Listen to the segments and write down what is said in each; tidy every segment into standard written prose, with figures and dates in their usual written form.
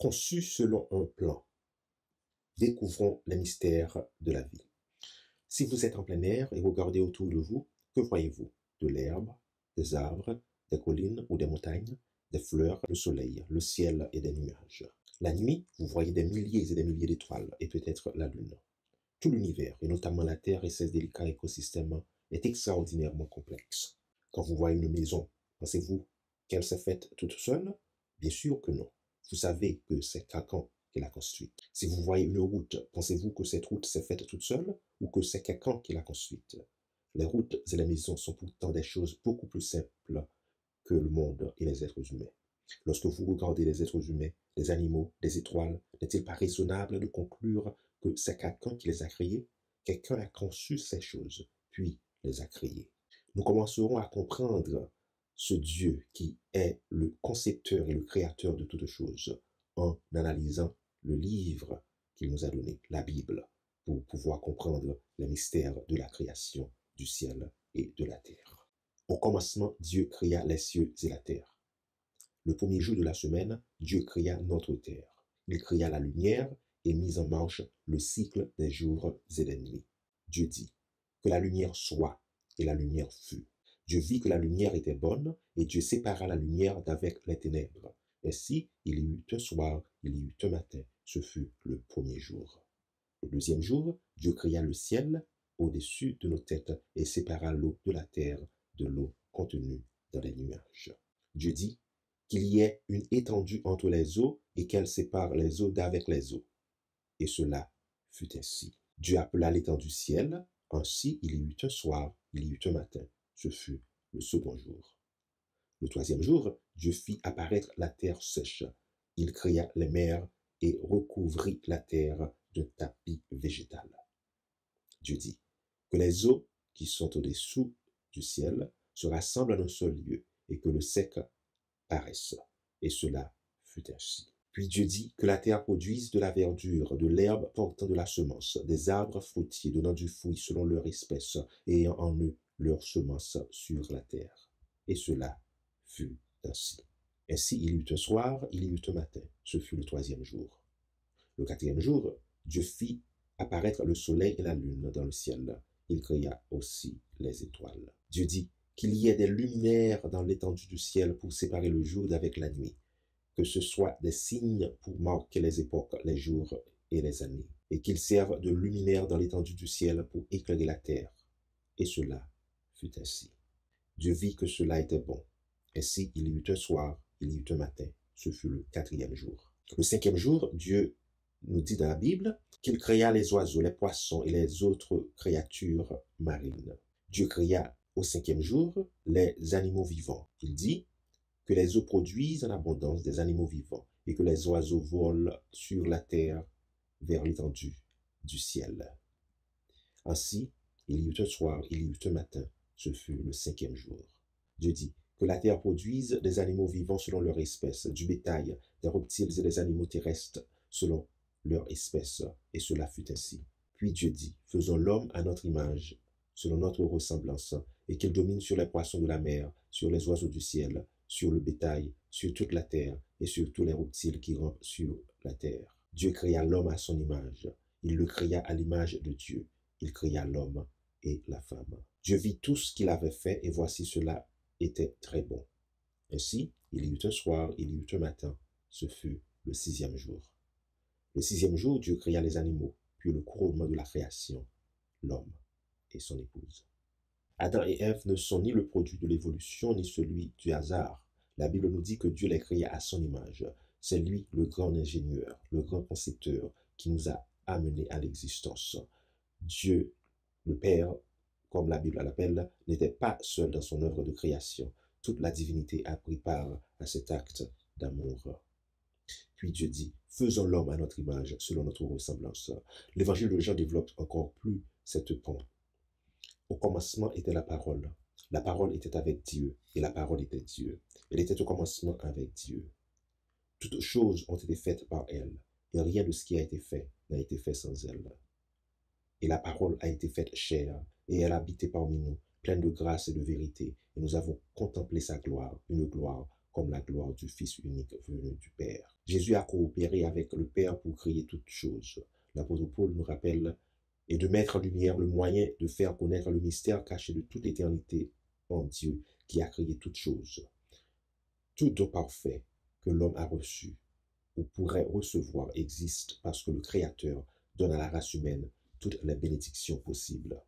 Conçu selon un plan, découvrons les mystères de la vie. Si vous êtes en plein air et regardez autour de vous, que voyez-vous? De l'herbe, des arbres, des collines ou des montagnes, des fleurs, le soleil, le ciel et des nuages. La nuit, vous voyez des milliers et des milliers d'étoiles et peut-être la lune. Tout l'univers, et notamment la Terre et ses délicats écosystèmes, est extraordinairement complexe. Quand vous voyez une maison, pensez-vous qu'elle s'est faite toute seule? Bien sûr que non. Vous savez que c'est quelqu'un qui l'a construite. Si vous voyez une route, pensez-vous que cette route s'est faite toute seule ou que c'est quelqu'un qui l'a construite? Les routes et les maisons sont pourtant des choses beaucoup plus simples que le monde et les êtres humains. Lorsque vous regardez les êtres humains, les animaux, les étoiles, n'est-il pas raisonnable de conclure que c'est quelqu'un qui les a créés? Quelqu'un a conçu ces choses, puis les a créées. Nous commencerons à comprendre ce Dieu qui est le concepteur et le créateur de toutes choses en analysant le livre qu'il nous a donné, la Bible, pour pouvoir comprendre les mystères de la création du ciel et de la terre. Au commencement, Dieu créa les cieux et la terre. Le premier jour de la semaine, Dieu créa notre terre. Il créa la lumière et mit en marche le cycle des jours et des nuits. Dieu dit que la lumière soit, et la lumière fut. Dieu vit que la lumière était bonne, et Dieu sépara la lumière d'avec les ténèbres. Ainsi, il y eut un soir, il y eut un matin. Ce fut le premier jour. Le deuxième jour, Dieu créa le ciel au-dessus de nos têtes et sépara l'eau de la terre de l'eau contenue dans les nuages. Dieu dit qu'il y ait une étendue entre les eaux et qu'elle sépare les eaux d'avec les eaux. Et cela fut ainsi. Dieu appela l'étendue ciel. Ainsi, il y eut un soir, il y eut un matin. Ce fut le second jour. Le troisième jour, Dieu fit apparaître la terre sèche. Il créa les mers et recouvrit la terre d'un tapis végétal. Dieu dit que les eaux qui sont au-dessous du ciel se rassemblent en un seul lieu et que le sec paraisse. Et cela fut ainsi. Puis Dieu dit que la terre produise de la verdure, de l'herbe portant de la semence, des arbres fruitiers donnant du fruit selon leur espèce et ayant en eux leur semence sur la terre. Et cela fut ainsi. Ainsi il y eut un soir, il y eut un matin. Ce fut le troisième jour. Le quatrième jour, Dieu fit apparaître le soleil et la lune dans le ciel. Il créa aussi les étoiles. Dieu dit qu'il y ait des luminaires dans l'étendue du ciel pour séparer le jour d'avec la nuit, que ce soit des signes pour marquer les époques, les jours et les années, et qu'ils servent de luminaires dans l'étendue du ciel pour éclairer la terre. Et cela fut ainsi. Dieu vit que cela était bon. Ainsi il y eut un soir, il y eut un matin. Ce fut le quatrième jour. Le cinquième jour, Dieu nous dit dans la Bible qu'il créa les oiseaux, les poissons et les autres créatures marines. Dieu créa au cinquième jour les animaux vivants. Il dit que les eaux produisent en abondance des animaux vivants et que les oiseaux volent sur la terre vers l'étendue du ciel. Ainsi, il y eut un soir, il y eut un matin. Ce fut le cinquième jour. Dieu dit que la terre produise des animaux vivants selon leur espèce, du bétail, des reptiles et des animaux terrestres selon leur espèce, et cela fut ainsi. Puis Dieu dit, faisons l'homme à notre image, selon notre ressemblance, et qu'il domine sur les poissons de la mer, sur les oiseaux du ciel, sur le bétail, sur toute la terre, et sur tous les reptiles qui rampent sur la terre. Dieu créa l'homme à son image. Il le créa à l'image de Dieu. Il créa l'homme et la femme. Dieu vit tout ce qu'il avait fait, et voici cela était très bon. Ainsi, il y eut un soir, il y eut un matin. Ce fut le sixième jour. Le sixième jour, Dieu créa les animaux, puis le couronnement de la création, l'homme et son épouse. Adam et Ève ne sont ni le produit de l'évolution, ni celui du hasard. La Bible nous dit que Dieu les créa à son image. C'est lui le grand ingénieur, le grand concepteur qui nous a amenés à l'existence. Dieu, le Père, comme la Bible l'appelle, n'était pas seul dans son œuvre de création. Toute la divinité a pris part à cet acte d'amour. Puis Dieu dit, faisons l'homme à notre image, selon notre ressemblance. L'évangile de Jean développe encore plus cette point. Au commencement était la parole. La parole était avec Dieu, et la parole était Dieu. Elle était au commencement avec Dieu. Toutes choses ont été faites par elle, et rien de ce qui a été fait n'a été fait sans elle. Et la parole a été faite chair, et elle a habité parmi nous, pleine de grâce et de vérité, et nous avons contemplé sa gloire, une gloire comme la gloire du Fils unique venu du Père. Jésus a coopéré avec le Père pour créer toutes choses. L'apôtre Paul nous rappelle et de mettre en lumière le moyen de faire connaître le mystère caché de toute éternité en Dieu qui a créé toutes choses. Tout don parfait que l'homme a reçu ou pourrait recevoir existe parce que le Créateur donne à la race humaine toutes les bénédictions possibles.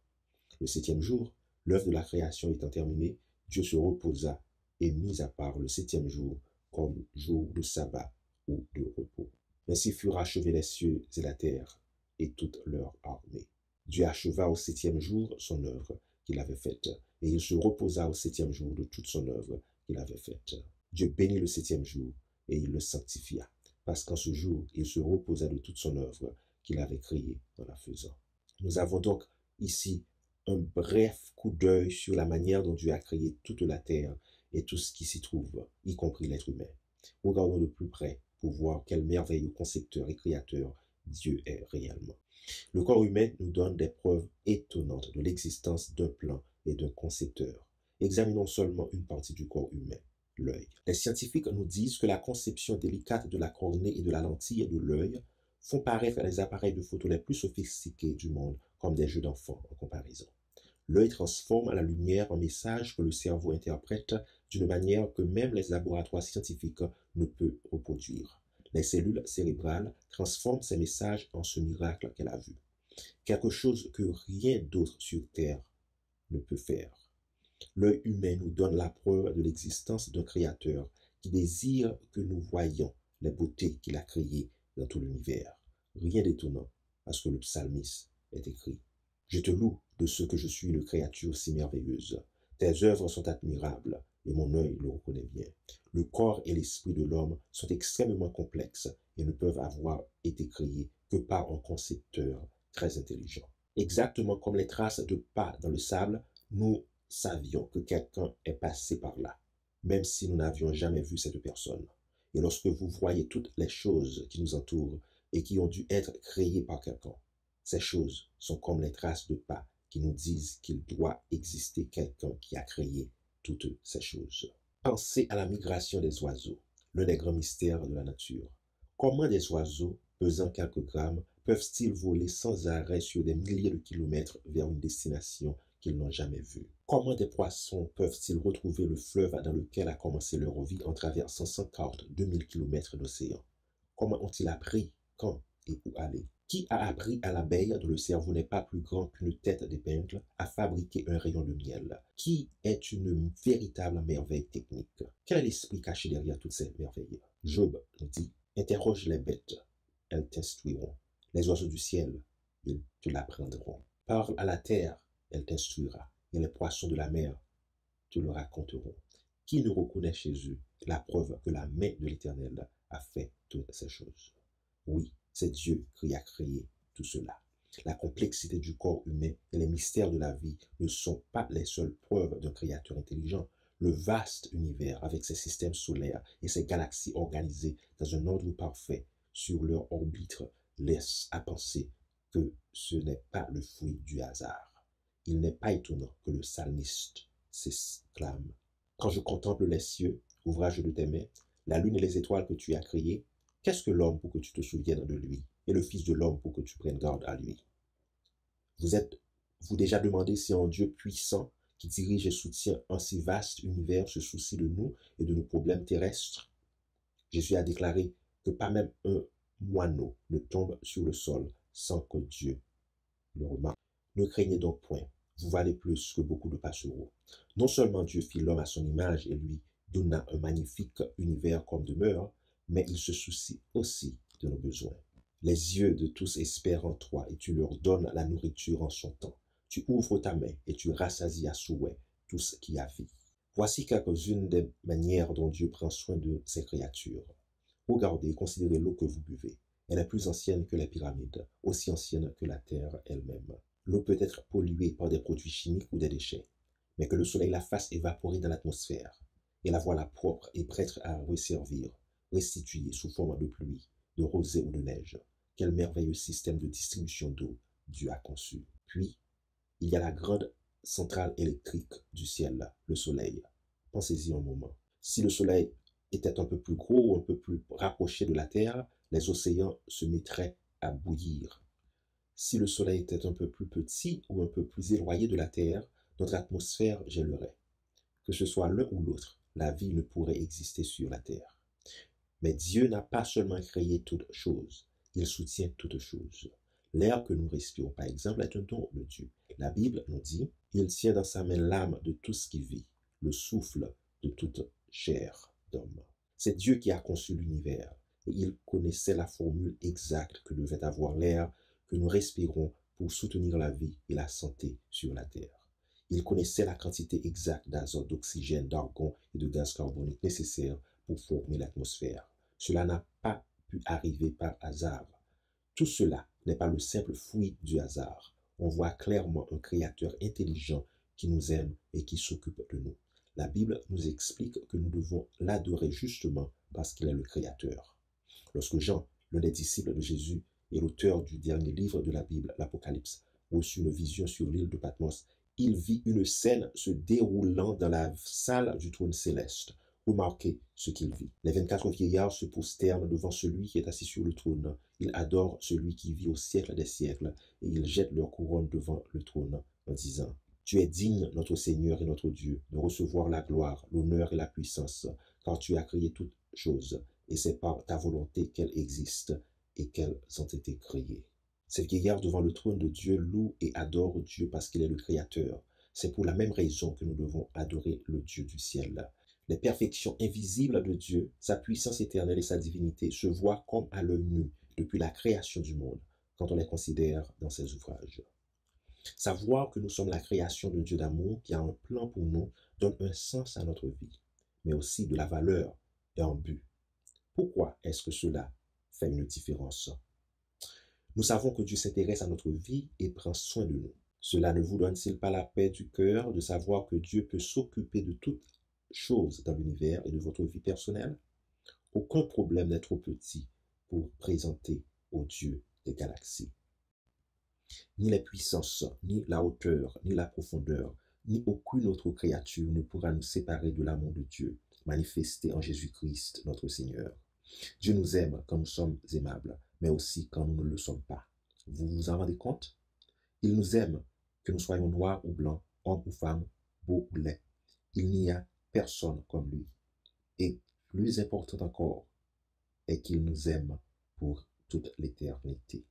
Le 7e jour, l'œuvre de la création étant terminée, Dieu se reposa et mis à part le 7e jour comme jour de sabbat ou de repos. Ainsi furent achevés les cieux et la terre et toute leur armée. Dieu acheva au 7e jour son œuvre qu'il avait faite, et il se reposa au 7e jour de toute son œuvre qu'il avait faite. Dieu bénit le 7e jour, et il le sanctifia, parce qu'en ce jour, il se reposa de toute son œuvre qu'il avait créée en la faisant. Nous avons donc ici un bref coup d'œil sur la manière dont Dieu a créé toute la terre et tout ce qui s'y trouve, y compris l'être humain. Regardons de plus près pour voir quel merveilleux concepteur et créateur Dieu est réellement. Le corps humain nous donne des preuves étonnantes de l'existence d'un plan et d'un concepteur. Examinons seulement une partie du corps humain, l'œil. Les scientifiques nous disent que la conception délicate de la cornée et de la lentille de l'œil font paraître les appareils de photo les plus sophistiqués du monde comme des jeux d'enfants en comparaison. L'œil transforme la lumière en message que le cerveau interprète d'une manière que même les laboratoires scientifiques ne peuvent reproduire. Les cellules cérébrales transforment ces messages en ce miracle qu'elle a vu. Quelque chose que rien d'autre sur Terre ne peut faire. L'œil humain nous donne la preuve de l'existence d'un créateur qui désire que nous voyions les beautés qu'il a créées dans tout l'univers. Rien d'étonnant à ce que le psalmiste est écrit. Je te loue de ce que je suis une créature si merveilleuse. Tes œuvres sont admirables et mon œil le reconnaît bien. Le corps et l'esprit de l'homme sont extrêmement complexes et ne peuvent avoir été créés que par un concepteur très intelligent. Exactement comme les traces de pas dans le sable, nous savions que quelqu'un est passé par là, même si nous n'avions jamais vu cette personne. Et lorsque vous voyez toutes les choses qui nous entourent et qui ont dû être créées par quelqu'un, ces choses sont comme les traces de pas qui nous disent qu'il doit exister quelqu'un qui a créé toutes ces choses. Pensez à la migration des oiseaux, l'un des grands mystères de la nature. Comment des oiseaux, pesant quelques grammes, peuvent-ils voler sans arrêt sur des milliers de kilomètres vers une destination qu'ils n'ont jamais vue? Comment des poissons peuvent-ils retrouver le fleuve dans lequel a commencé leur vie en traversant 142 000 kilomètres d'océan? Comment ont-ils appris quand et où aller? Qui a appris à l'abeille dont le cerveau n'est pas plus grand qu'une tête d'épingle à fabriquer un rayon de miel, qui est une véritable merveille technique? Quel est l'esprit caché derrière toutes ces merveilles? Job nous dit, interroge les bêtes, elles t'instruiront. Les oiseaux du ciel, ils te l'apprendront. Parle à la terre, elle t'instruira. Et les poissons de la mer te le raconteront. Qui ne reconnaît chez eux la preuve que la main de l'Éternel a fait toutes ces choses? Oui, c'est Dieu qui a créé tout cela. La complexité du corps humain et les mystères de la vie ne sont pas les seules preuves d'un créateur intelligent. Le vaste univers, avec ses systèmes solaires et ses galaxies organisées dans un ordre parfait sur leur orbite, laisse à penser que ce n'est pas le fruit du hasard. Il n'est pas étonnant que le psalmiste s'exclame. Quand je contemple les cieux, ouvrage de tes mains, la lune et les étoiles que tu as créées, qu'est-ce que l'homme pour que tu te souviennes de lui, et le Fils de l'homme pour que tu prennes garde à lui? Vous êtes-vous déjà demandé si un Dieu puissant qui dirige et soutient un si vaste univers se soucie de nous et de nos problèmes terrestres? Jésus a déclaré que pas même un moineau ne tombe sur le sol sans que Dieu le remarque. Ne craignez donc point, vous valez plus que beaucoup de passereaux. Non seulement Dieu fit l'homme à son image et lui donna un magnifique univers comme demeure, mais il se soucie aussi de nos besoins. Les yeux de tous espèrent en toi et tu leur donnes la nourriture en son temps. Tu ouvres ta main et tu rassasies à souhait tout ce qui a vie. Voici quelques-unes des manières dont Dieu prend soin de ses créatures. Regardez et considérez l'eau que vous buvez. Elle est plus ancienne que les pyramides, aussi ancienne que la terre elle-même. L'eau peut être polluée par des produits chimiques ou des déchets, mais que le soleil la fasse évaporer dans l'atmosphère, et la voilà propre et prête à resservir, restituée sous forme de pluie, de rosée ou de neige. Quel merveilleux système de distribution d'eau Dieu a conçu. Puis, il y a la grande centrale électrique du ciel, le soleil. Pensez-y un moment. Si le soleil était un peu plus gros ou un peu plus rapproché de la Terre, les océans se mettraient à bouillir. Si le Soleil était un peu plus petit ou un peu plus éloigné de la Terre, notre atmosphère gèlerait. Que ce soit l'un ou l'autre, la vie ne pourrait exister sur la Terre. Mais Dieu n'a pas seulement créé toutes choses, il soutient toutes choses. L'air que nous respirons, par exemple, est un don de Dieu. La Bible nous dit, il tient dans sa main l'âme de tout ce qui vit, le souffle de toute chair d'homme. C'est Dieu qui a conçu l'univers, et il connaissait la formule exacte que devait avoir l'air que nous respirons pour soutenir la vie et la santé sur la Terre. Il connaissait la quantité exacte d'azote, d'oxygène, d'argon et de gaz carbonique nécessaires pour former l'atmosphère. Cela n'a pas pu arriver par hasard. Tout cela n'est pas le simple fruit du hasard. On voit clairement un créateur intelligent qui nous aime et qui s'occupe de nous. La Bible nous explique que nous devons l'adorer justement parce qu'il est le créateur. Lorsque Jean, l'un des disciples de Jésus et l'auteur du dernier livre de la Bible, l'Apocalypse, reçut une vision sur l'île de Patmos, il vit une scène se déroulant dans la salle du trône céleste. Remarquez ce qu'il vit. Les 24 vieillards se prosternent devant celui qui est assis sur le trône. Ils adorent celui qui vit au siècle des siècles, et ils jettent leur couronne devant le trône en disant, « Tu es digne, notre Seigneur et notre Dieu, de recevoir la gloire, l'honneur et la puissance, car tu as créé toutes choses, et c'est par ta volonté qu'elles existent et qu'elles ont été créées. » Ces vieillards devant le trône de Dieu louent et adorent Dieu parce qu'il est le Créateur. C'est pour la même raison que nous devons adorer le Dieu du ciel. Les perfections invisibles de Dieu, sa puissance éternelle et sa divinité se voient comme à l'œil nu depuis la création du monde, quand on les considère dans ses ouvrages. Savoir que nous sommes la création d'un Dieu d'amour qui a un plan pour nous donne un sens à notre vie, mais aussi de la valeur et un but. Pourquoi est-ce que cela fait une différence? Nous savons que Dieu s'intéresse à notre vie et prend soin de nous. Cela ne vous donne-t-il pas la paix du cœur de savoir que Dieu peut s'occuper de toutes choses dans l'univers et de votre vie personnelle? Aucun problème n'est trop petit pour présenter au Dieu des galaxies. Ni les puissances, ni la hauteur, ni la profondeur, ni aucune autre créature ne pourra nous séparer de l'amour de Dieu, manifesté en Jésus-Christ, notre Seigneur. Dieu nous aime quand nous sommes aimables, mais aussi quand nous ne le sommes pas. Vous vous en rendez compte? Il nous aime, que nous soyons noirs ou blancs, hommes ou femmes, beaux ou laids. Il n'y a personne comme lui. Et plus important encore est qu'il nous aime pour toute l'éternité.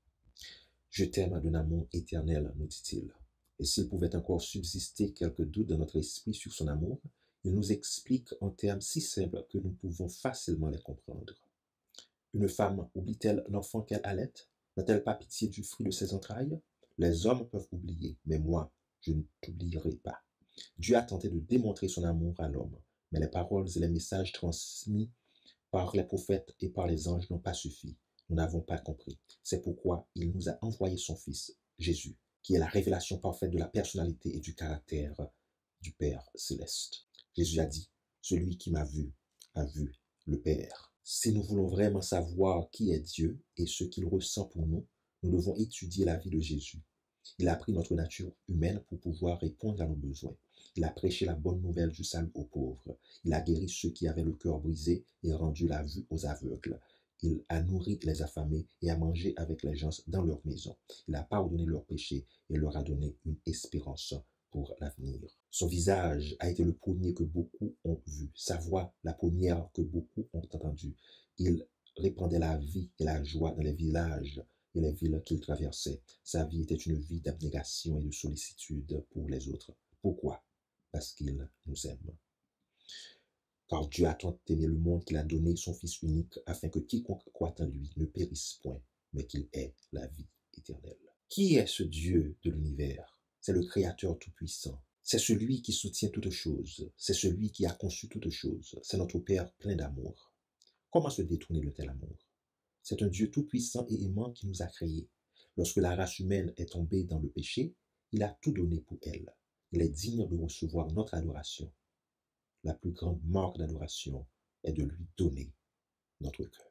Je t'aime d'un amour éternel, nous dit-il. Et s'il pouvait encore subsister quelques doutes dans notre esprit sur son amour, il nous explique en termes si simples que nous pouvons facilement les comprendre. Une femme oublie-t-elle l'enfant qu'elle allait? N'a-t-elle pas pitié du fruit de ses entrailles? Les hommes peuvent oublier, mais moi, je ne t'oublierai pas. Dieu a tenté de démontrer son amour à l'homme, mais les paroles et les messages transmis par les prophètes et par les anges n'ont pas suffi. Nous n'avons pas compris. C'est pourquoi il nous a envoyé son Fils, Jésus, qui est la révélation parfaite de la personnalité et du caractère du Père céleste. Jésus a dit, « Celui qui m'a vu a vu le Père. » Si nous voulons vraiment savoir qui est Dieu et ce qu'il ressent pour nous, nous devons étudier la vie de Jésus. Il a pris notre nature humaine pour pouvoir répondre à nos besoins. Il a prêché la bonne nouvelle du salut aux pauvres. Il a guéri ceux qui avaient le cœur brisé et rendu la vue aux aveugles. Il a nourri les affamés et a mangé avec les gens dans leur maison. Il a pardonné leurs péchés et leur a donné une espérance pour l'avenir. Son visage a été le premier que beaucoup ont vu, sa voix la première que beaucoup ont entendue. Il répandait la vie et la joie dans les villages et les villes qu'il traversait. Sa vie était une vie d'abnégation et de sollicitude pour les autres. Pourquoi? Parce qu'il nous aime. Car Dieu a tant aimé le monde qu'il a donné son Fils unique afin que quiconque croit en lui ne périsse point, mais qu'il ait la vie éternelle. Qui est ce Dieu de l'univers? C'est le Créateur tout-puissant. C'est celui qui soutient toutes choses. C'est celui qui a conçu toutes choses. C'est notre Père plein d'amour. Comment se détourner de tel amour? C'est un Dieu tout-puissant et aimant qui nous a créés. Lorsque la race humaine est tombée dans le péché, il a tout donné pour elle. Il est digne de recevoir notre adoration. La plus grande marque d'adoration est de lui donner notre cœur.